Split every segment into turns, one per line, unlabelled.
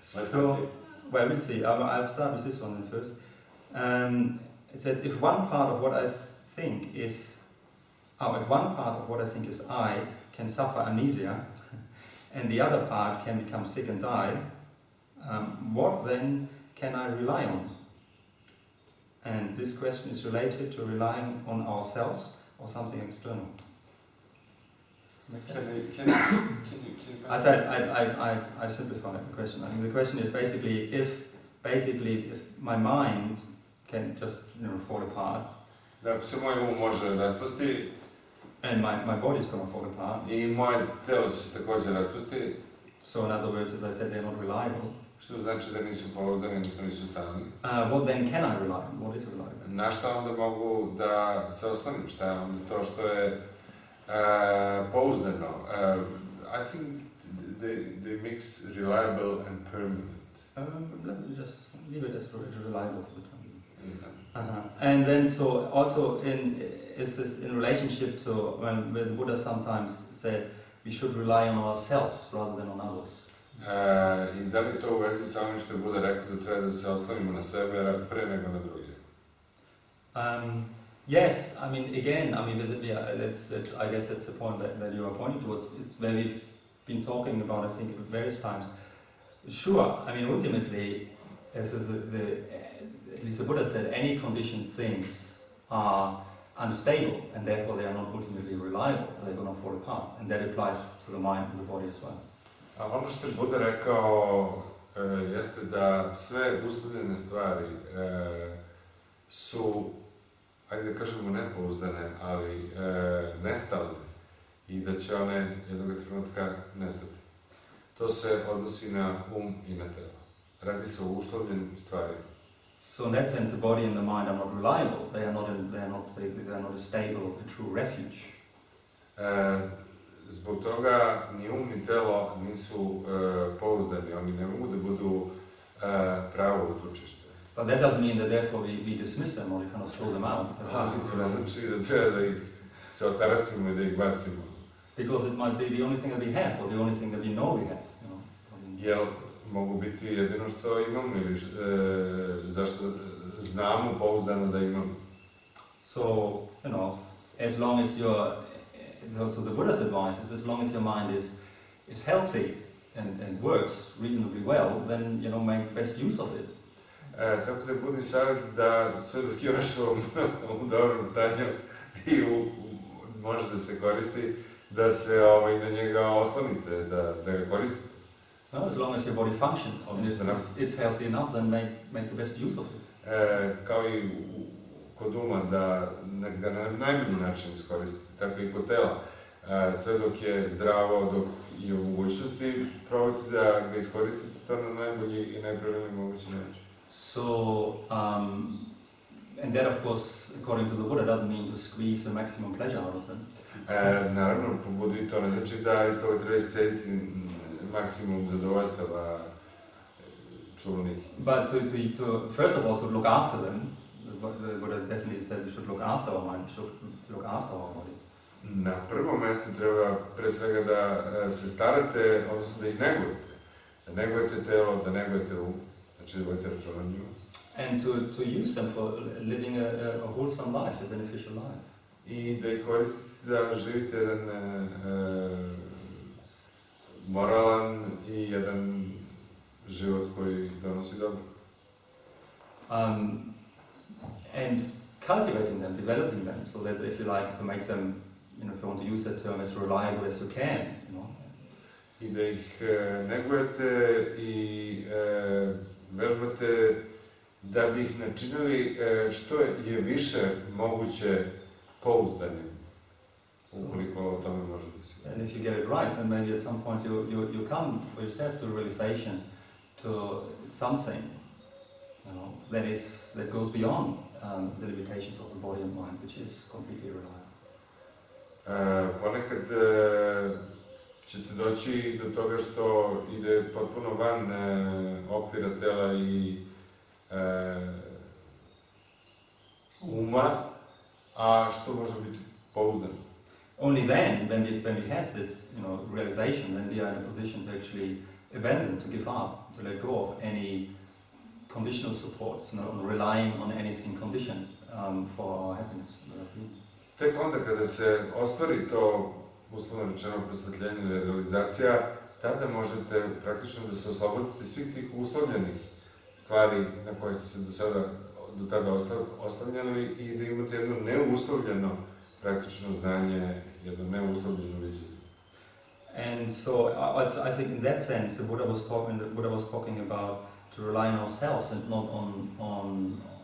So, well, we'll see. I'll start with this one first. It says, if one part of what I think is I can suffer amnesia, and the other part can become sick and die, what then can I rely on? And this question is related to relying on ourselves or something external.
Can you
I said I've simplified the question. I think the question is basically if my mind can just fall apart.
Da ako se moj um može raspasti,
and my body is going to fall apart.
I moje telo će se također raspasti.
So in other words, as I said, they're not reliable.
Što znači da nisu pouzdani, odnosno nisu stalni.
What then can I rely on? What is reliable?
Na šta onda mogu da se oslonim? Šta je onda to što je pouzdano? I think they mix reliable and permanent.
Let me just leave it as reliable for the time. And then so also is this in relationship to when the Buddha sometimes said we should rely on ourselves rather than on others.
I da li to u vezi sa onim što je Buda rekao da treba da se oslonimo na sebe pre nego na druge?
Yes, I mean again, I guess that's the point that you are pointing towards. It's where we've been talking about, I think, at various times. Sure, I mean ultimately, as at least the Buddha said, any conditioned things are unstable and therefore they are not ultimately reliable. They're going to fall apart, and that applies to the mind and the body as well.
A ono što je Buda rekao jeste da sve uslovljene stvari su, ajde da kažemo, nepouzdane, ali nestalne i da će one jednog trenutka nestati. To se odnosi na um i na telo. Radi se o uslovljenim stvarima.
So in that sense, the body and the mind are not reliable. They are not a stable, a true refuge.
Zbog toga ni um ni telo nisu pouzdani, oni ne mogu da budu pravo utočište.
But that doesn't mean that therefore we dismiss them or we kind of throw them out.
To ne znači da treba da ih se otarasimo i da ih bacimo.
Because it might be the only thing that we have, or the only thing that we know we have.
Jel mogu biti jedino što imamo ili zašto znamo pouzdano da imamo.
So, as long as also the Buddha's advice is, as long as your mind is healthy and works reasonably well, then make best use of it.
Tako da je Budin savjet da sve dok je još u dobrom stanju i može da se koristi, da se na njega oslonite, da ga koristite.
As long as your body functions and it's healthy enough, then make the best use of it.
Kao i kod uma, da ga na najbolji način iskoristite, tako i kod tela. Sve dok je zdravo, dok je u mogućnosti, probajte da ga iskoristite to na najbolji i najpravilniji mogući način.
So, and that of course, according to the Buddha, doesn't mean to squeeze the maximum pleasure out of them.
Naravno, po Budi to ne znači da iz toga treba iscediti maksimum zadovoljstava čulnih.
But to first of all, to look after them, the Buddha definitely said we should look after our mind, we should look after our body.
Na prvom mjestu treba pre svega da se starate, odnosno da ih negujete. Da negujete telo, da negujete znači da vodite računa o njima.
And to use them for living a wholesome life, a beneficial life.
I da ih koristite da živite jedan moralan i jedan život koji donosi dobro.
And cultivating them, developing them, so that if you like to make them, if you want to use that term, as reliable as you can,
I da ih negujete i vežbate da bi ih načinili što je više moguće pouzdanim, ukoliko o tome može da se.
And if you get it right, then maybe at some point you come for yourself to a realization, to something, that goes beyond the limitations of the body and mind, which is completely reliable.
Ponekad ćete doći do toga što ide potpuno van okvira tela i uma, a što može biti pouzdano.
Only then, when we had this, realization, then we are in a position to actually abandon, to give up, to let go of any conditional supports, not relying on anything conditioned for our happiness.
Tek onda kada se ostvari to, uslovno rečeno, prosvetljenje ili realizacija, tada možete praktično da se oslobodite svih tih uslovljenih stvari na koje ste se do tada oslanjali i da imate jedno neuslovljeno praktično znanje, jedno neuslovljeno viđenje.
And so I think in that sense the Buddha was talking about to rely on ourselves and not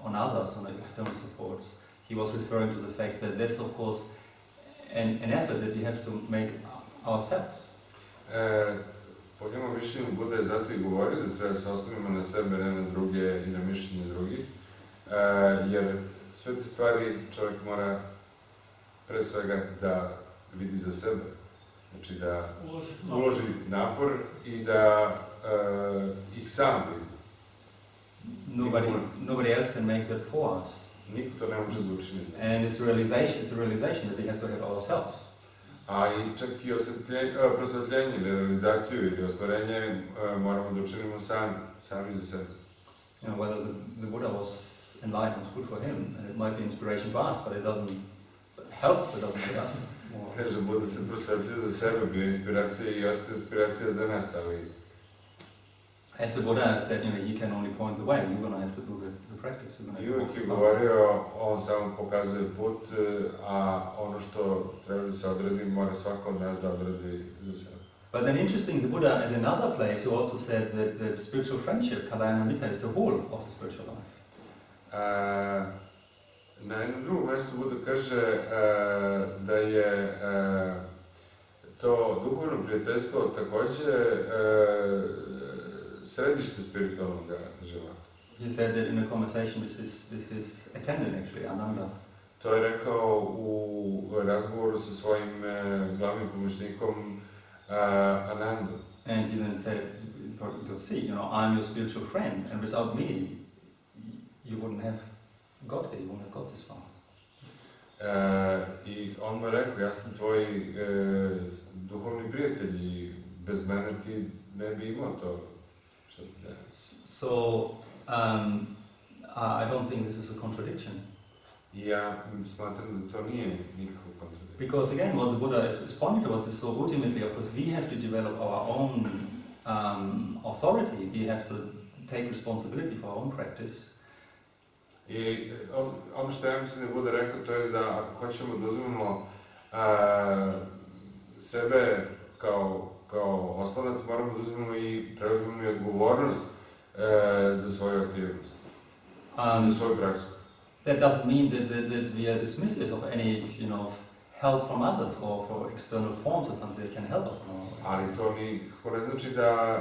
on others, on external supports. He was referring to the fact that that's of course an effort that we have to make ourselves.
Po njemu mišljenju Buda je zato i govorio da treba se oslonimo na sebe, ne na druge i na mišljenje drugih, jer sve te stvari čovjek mora pre svega da vidi za sebe. Znači da uloži napor i da ih sam vidi.
Nobody else can make that for us.
Niko to ne može da učini za nas.
And it's a realization that we have to have ourselves.
A i čak i prosvetljenje ili realizaciju ili ostvarenje moramo da učinimo sami za sebe.
You know, whether the Buddha was enlightened was good for him, and it might be inspiration for us, but it doesn't help, it doesn't make us more.
Kaže, Buddha se prosvetljio za sebe, bio inspiracija i ostaje inspiracija za nas, ali...
As the Buddha said, you know, he can only point the way, you're going to have to do the practice.
I uvijek je govorio, on samo pokazuje put, a ono što treba da se odradi, mora svako od nas da odradi za sebe.
But then interesting, the Buddha at another place who also said that spiritual friendship, Kalyana is the whole of the spiritual life.
Na jednom drugom mjestu Buddha kaže da je to duhovno prijateljstvo također središte spiritualnog života.
He said that in a conversation this is attendant actually, Ananda.
To je rekao u razgovoru sa svojim glavnim pomoćnikom Anandom.
And he then said, because see, you know, I'm your spiritual friend, and without me, you wouldn't have got here, you wouldn't have got this far.
I on mu rekao, ja sam tvoj duhovni prijatelj i bez mene ti ne bi imao to što ti daje.
So, I don't think this is a contradiction.
Ja smatram da to nije nikakva kontradikcija.
Because again, what the Buddha is pointing towards is so ultimately, of course, we have to develop our own authority. We have to take responsibility for our own practice.
I ono što ja mislim da Buddha rekao, to je da ako hoćemo da uzmemo sebe kao oslonac, moramo da uzmemo i preuzmemo i odgovornost za svoju aktivnost, za svoju praksu.
That doesn't mean that we are dismissive of any, you know, help from others or for external forms or something that can help us.
Ali to nikako ne znači da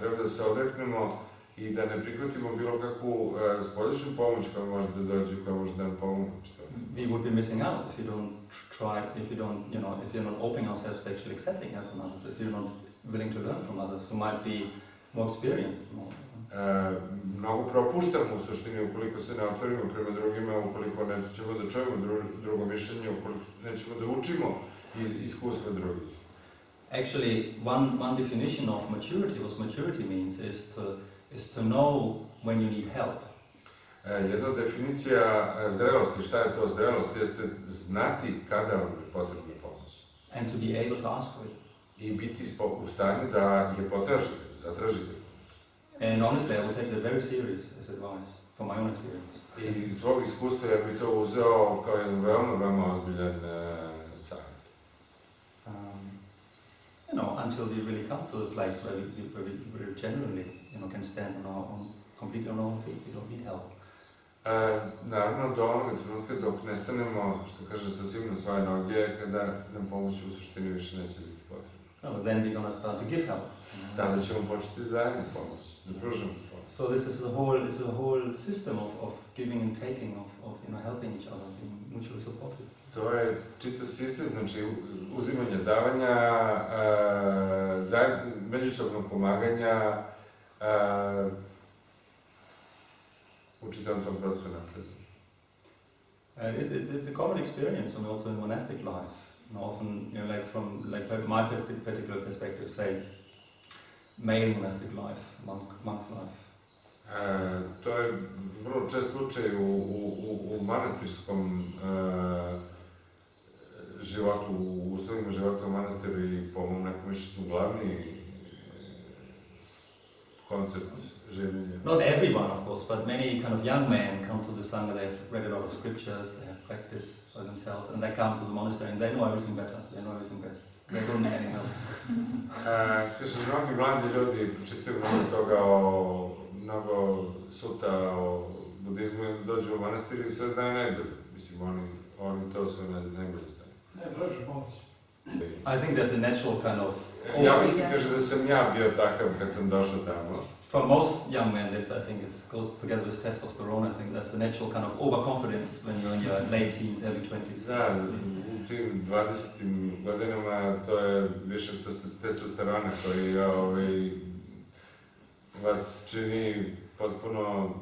treba da se odreknemo i da ne prihvatimo bilo kakvu spoljašnju pomoć koja može da dođe, koja može da nam pomoći.
We would be missing out if you don't try, if you're not opening ourselves to actually accepting help from others, if you're not willing to learn from others who might be more experienced.
Mnogo propuštamo u suštini ukoliko se ne otvorimo prema drugima, ukoliko nećemo da čujemo drugo mišljenje, ukoliko nećemo da učimo iz iskustva drugih.
Actually, one definition of maturity, what maturity means, is to know when you need help.
Jedna definicija zrelosti, šta je to zrelost, jeste znati kada vam je potrebna pomoć.
And to be able to ask for it.
I biti u stanju da je potražite, zatražite.
And honestly, I would take that very serious as advice, from my own experience.
I iz svog iskustva ja bih to uzeo kao jedan veoma ozbiljan savjet.
You know, until we really come to the place where we genuinely, you know, can stand completely on our own feet, we don't need help.
Naravno, do onoga trenutka dok ne stanemo, što kaže, sasvim na svoje noge, kada nam pomoć u suštini više neće biti potrebna.
Well, then we're going to start to give help.
Tada ćemo početi da dajemo pomoć, da pružamo pomoć.
So this is a whole system of giving and taking, of you know, helping each other, being mutually supportive.
To je čitav sistem, znači uzimanja, davanja, međusobnog pomaganja, u čitavom tom procesu napred.
It's a common experience, and also in monastic life. And often, you know, like from my particular perspective, say, male monastic life, monk's life.
To je vrlo čest slučaj u manastirskom životu, u uslovima života u manastiru i po mom nekom mišljenju glavni koncept življenja.
Not everyone, of course, but many kind of young men come to the Sangha, they've read a lot of scriptures, they have practiced by themselves, and they come to the monastery and they know everything better, they know everything best. They don't need any help.
Kaže, mnogi mladi ljudi pročitaju mnogo toga mnogo suta o budizmu i dođu u manastir i sve znaju najbolje. Mislim, oni to sve najbolje znaju.
I think there's a natural kind of...
Ja mislim, kaže, da sam ja bio takav kad sam došao tamo.
For most young men, I think it goes together with testosterone. I think that's a natural kind of overconfidence when you're in your late teens, early 20s.
Da, u tim 20. godinama to je više testosterona koji vas čini potpuno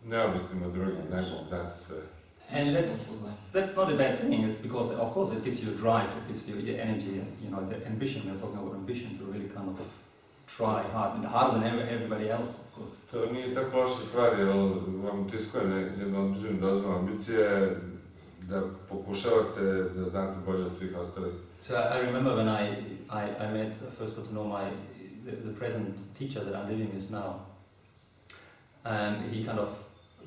neovisnim od drugih, najbolje znate sve.
And that's not a bad thing. It's because, of course, it gives you a drive, it gives you the energy, and the ambition. We're talking about ambition to really kind of try hard, and harder than everybody else, of course.
To nije tako loša stvar, jer vam utiskuje jednu određenu dozu ambicije da pokušavate da znate bolje od svih ostalih.
So I remember when I met, first got to know the present teacher that I'm living with now. And he kind of,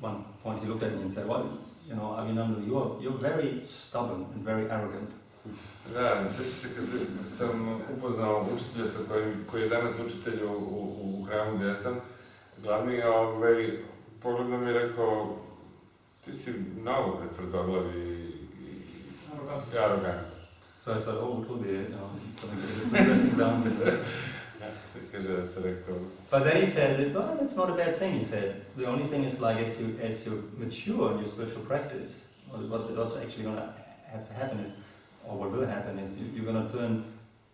one point he looked at me and said, well, Abhinandu, you're very stubborn and very arrogant.
Da, sjeća se kad sam upoznao učitelja koji je danas učitelj u hramu gdje sam, glavni pogledao mi je rekao, ti si mnogo pretvrdoglava i arrogant.
So I said, it will be, progressing down.
Kaže da se rekao.
But then he said, that's not a bad thing, he said. The only thing is like as you mature in your spiritual practice, what's actually going to have to happen is, or what will happen is, you're going to turn,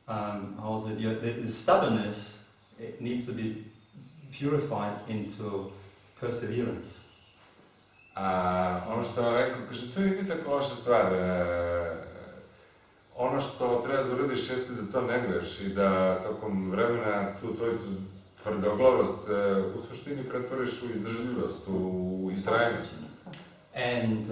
the stubbornness, it needs to be purified into perseverance.
Ono što vam rekao, kaže, to nije tako loša stvar. Ono što treba da uradiš jeste da to neguješ i da tokom vremena tu tvoju tvrdoglavost u suštini pretvoriš u izdržljivost, u istrajnost.
And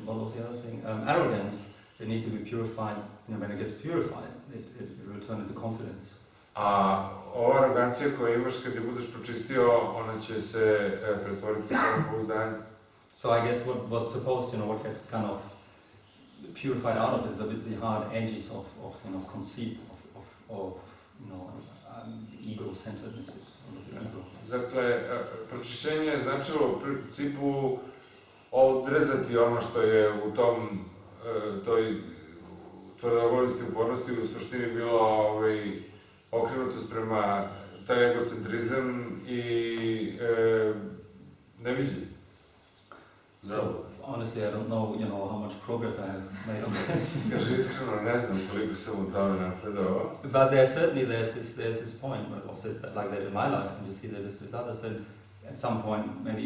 what was the other thing? Arrogance, they need to be purified. When it gets purified, it will turn into confidence.
A ova arogancija koju imaš kad je budeš počistio, ona će se pretvoriti u pouzdanje.
So I guess what's supposed, what gets kind of purified out of it is a bit the hard edges of conceit, of ego-centeredness.
Dakle, pročišćenje je značilo u principu odrezati ono što je u toj tvrdoglavosti upornosti u suštini bilo okrenutost prema taj egocentrizam i neviđenje.
So, honestly, I don't know, how much progress I have made on that.
Kaže, iskreno ne znam koliko sam u tome napredovao.
But there's this point, but also like that in my life, and you see that with others, that at some point maybe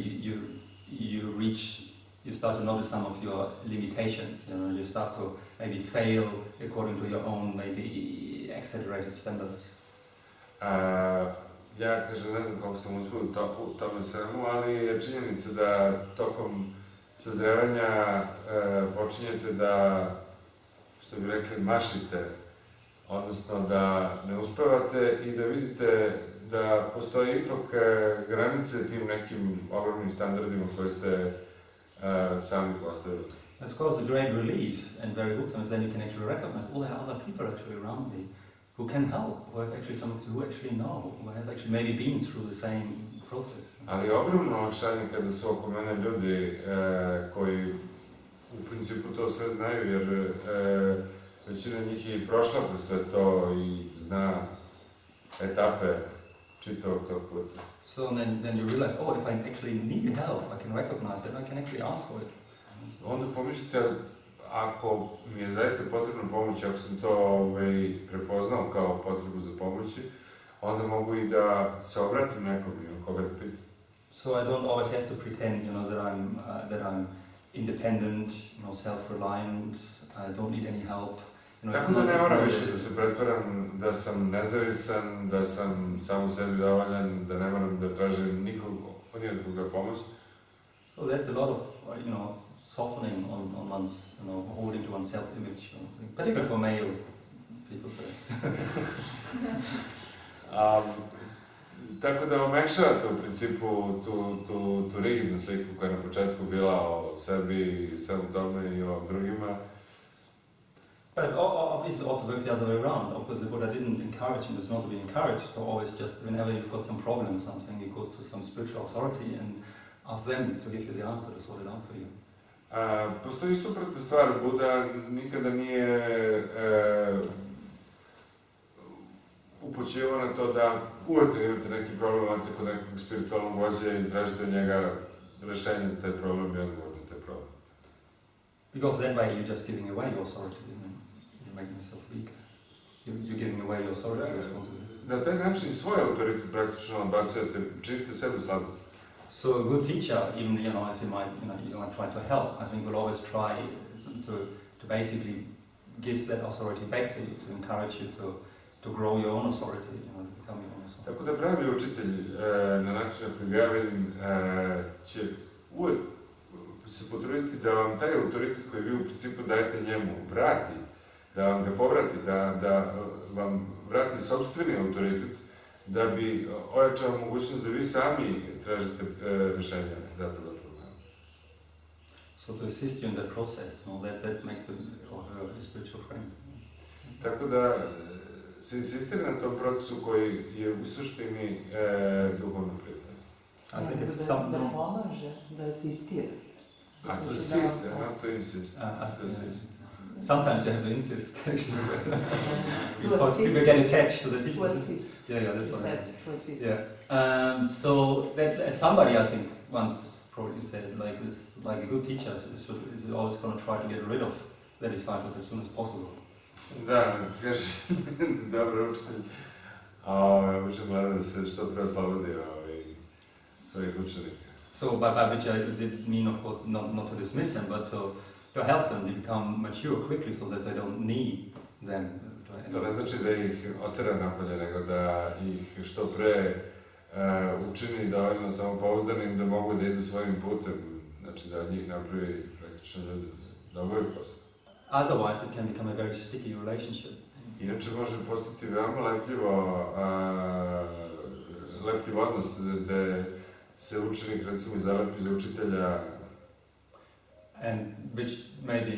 you start to notice some of your limitations, you start to maybe fail according to your own maybe exaggerated standards.
Ja, kaže, ne znam koliko sam uspio u tome svemu, ali je činjenica da tokom sazrevanja počinjete da, što bi rekli, mašite, odnosno da ne uspevate i da vidite da postoje ipak granice tim nekim ogromnim standardima koje ste sami postavili.
That's caused a great relief and very good times, then you can actually recognize, there are other people actually around me who can help, who actually know, who have actually maybe been through the same process.
Ali ogromno olakšanje kada su oko mene ljudi koji u principu to sve znaju, jer većina njih je prošla kroz sve to i zna etape čitavog tog puta.
So then you realize, if I actually need help, I can recognize it, I can actually ask for it.
Onda pomislite, ako mi je zaista potrebna pomoć, ako sam to prepoznao kao potrebu za pomoći, onda mogu i da se obratim nekom ili koga da pitam.
So I don't always have to pretend, that I'm independent, self-reliant. I don't need any help.
Tako da ne moram više da se pretvaram da sam nezavisan, da sam samo sebi dovoljan, da ne moram da tražim nikog pomoć.
So that's a lot of, softening on one's, holding to one's self-image, particularly for male people.
Tako da omekšavate u principu tu rigidnu sliku koja je na početku bila o sebi, svemu tome i o drugima.
But obviously also works the other way around. Of course, the Buddha didn't encourage him, it's not to be encouraged, to always just, whenever you've got some problem or something, he goes to some spiritual authority and asks them to give you the answer, to sort it out for you.
Postoji suprotna stvar, Buda nikada nije upućivao na to da uvek imate neki problem, imate kod nekog spiritualnog vođe i tražite od njega rešenje za taj problem i odgovor na taj problem.
Because that way you're just giving away your authority, isn't it? You're making yourself weak. You're giving away your authority responsibility.
Na taj način svoj autoritet praktično odbacujete, činite sebe slabo.
So a good teacher, even if you might try to help, I think will always try to basically give that authority back to you, to encourage you to grow your own authority, to become your own authority.
Tako da pravi učitelj na način na koji ga vidim će uvek se potruditi da vam taj autoritet koji vi u principu dajete njemu vrati, da vam ga povrati, da vam vrati sopstveni autoritet, da bi ojačao mogućnost da vi sami tražite rešenja datog problema.
So to assist you in that process, that makes a spiritual friend.
Tako da se insistira na tom procesu koji je u suštini duhovno prijateljstvo.
Da pomaže, da asistira.
To assist, not to insist.
Sometimes you have to insist, actually. Because people get attached to the teacher.
To assist.
Yeah, that's what I mean.
To assist.
Yeah. So that's somebody I think once probably said like this, like a good teacher is always going to try to get rid of their disciples as soon as possible.
Da, kaže, dobar učitelj, učin gleda da se što pre oslobodi svojih učenika.
So by which I did mean, of course, not to dismiss them, but to help them to become mature quickly so that they don't need them.
To ne znači da ih otera napolje, nego da ih što pre učini dovoljno samopouzdanim da mogu da idu svojim putem, znači da od njih napravi praktično ljudi da obavljaju posao.
Otherwise it can become a very sticky relationship.
Inače može postati veoma lepljiv odnos gde se učenik recimo zalepi za učitelja.
And which maybe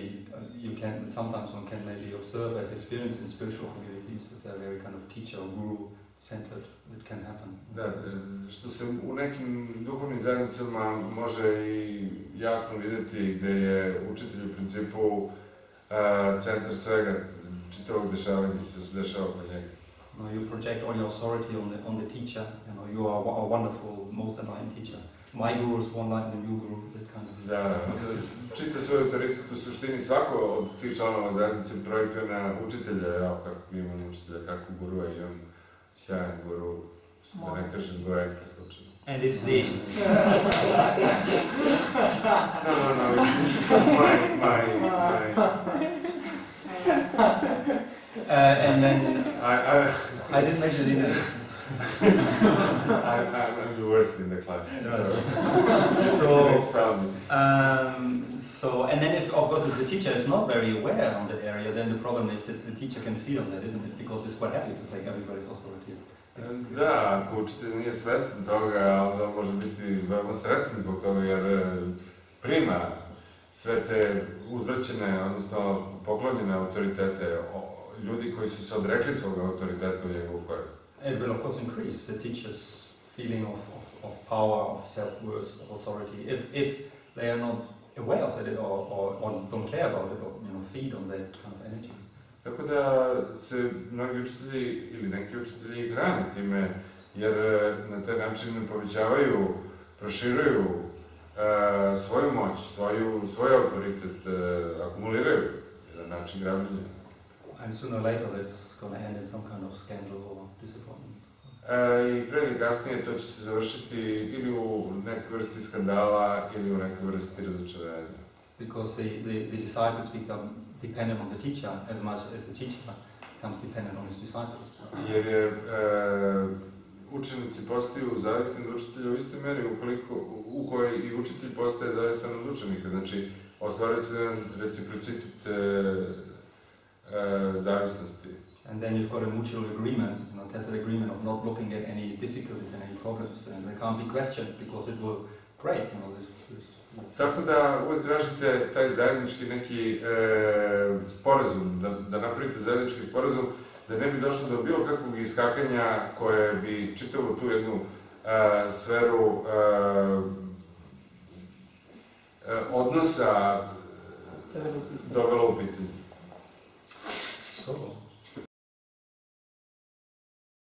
sometimes one can maybe observe as experience in spiritual communities, that they're very kind of teacher or guru centered, that can happen.
Da, što se u nekim duhovnim zajednicama može i jasno vidjeti gde je učitelj u principu centar svega, čitavog dešavanja što se dešava kod njega.
You project all your authority on the teacher. You are a wonderful, most enlightened teacher. My guru is more enlightened than your guru. That kind of.
Da, čita svoj autoritet u suštini svako od tih članova zajednice projektuje na učitelja, kako imam učitelja, kako gurua i on sjajan guru, da ne kažem goek preslučeno.
And if the
No, my
and then I didn't mention it either.
I'm the worst in the class.
So and then if the teacher is not very aware on that area, then the problem is that the teacher can feel that, isn't it? Because he's quite happy to take everybody's authority.
Da, ako učitelj nije svestan toga, onda može biti veoma sretan zbog toga, jer prima sve te uzvraćene, odnosno poklonjene autoritete, ljudi koji su se odrekli svog autoriteta u njegovu korist.
It will of course increase the teacher's feeling of power, of self-worth, of authority, if they are not aware of it or don't care about it, or feed on that kind of energy.
Tako da se mnogi učitelji ili neki učitelji hrane time, jer na taj način povećavaju, proširuju svoju moć, svoj autoritet, akumuliraju jedan način grabljenja.
And sooner or later that's going to end in some kind of scandal or disappointment.
I pre ili kasnije to će se završiti ili u nekoj vrsti skandala ili u nekoj vrsti razočaranja.
Because the disciples dependent on the teacher as much as the teacher becomes dependent on his disciples.
Jer je učenici postaju zavisni od učitelja u istoj meri u kojoj i učitelj postaje zavisan od učenika. Znači, ostvaruje se jedan reciprocitet zavisnosti.
And then you've got a mutual agreement, tacit agreement of not looking at any difficulties and any problems, and they can't be questioned because it will break, this.
Tako da uvijek tražite taj zajednički neki sporazum, da napravite zajednički sporazum, da ne bi došlo do bilo kakvog iskakanja koje bi čitavu tu jednu sferu odnosa dovelo u pitanje.
So,